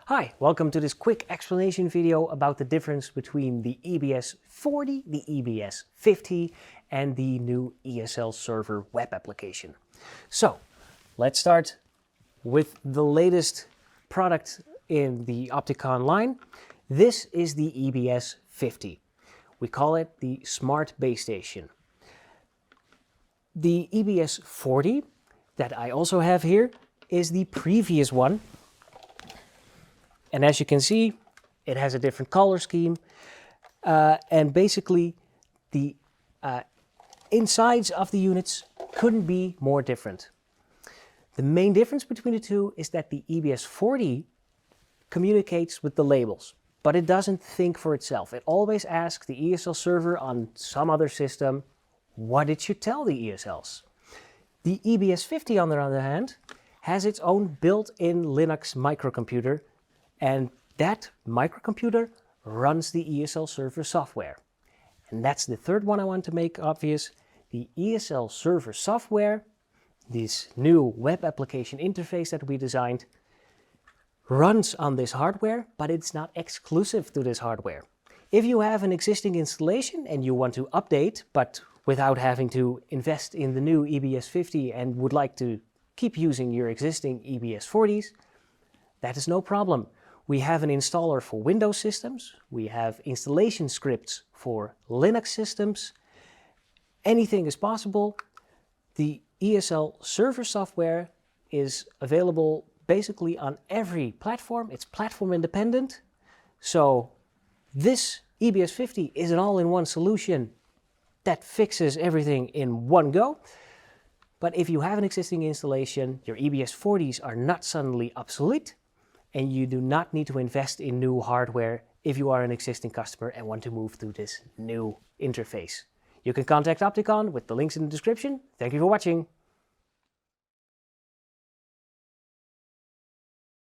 Hi, welcome to this quick explanation video about the difference between the EBS-40, the EBS-50 and the new ESL Server Web Application. So, let's start with the latest product in the Opticon line. This is the EBS-50. We call it the Smart Base Station. The EBS-40 that I also have here is the previous one. And as you can see, it has a different color scheme. And basically, the insides of the units couldn't be more different. The main difference between the two is that the EBS-40 communicates with the labels, but it doesn't think for itself. It always asks the ESL server on some other system what it should tell the ESLs. The EBS-50, on the other hand, has its own built-in Linux microcomputer, and that microcomputer runs the ESL server software. And that's the third one I want to make obvious. The ESL server software, this new web application interface that we designed, runs on this hardware, but it's not exclusive to this hardware. If you have an existing installation and you want to update, but without having to invest in the new EBS-50 and would like to keep using your existing EBS-40s, that is no problem. We have an installer for Windows systems. We have installation scripts for Linux systems. Anything is possible. The ESL server software is available basically on every platform. It's platform independent. So this EBS-50 is an all-in-one solution that fixes everything in one go. But if you have an existing installation, your EBS-40s are not suddenly obsolete, and you do not need to invest in new hardware if you are an existing customer and want to move to this new interface. You can contact Opticon with the links in the description. Thank you for watching.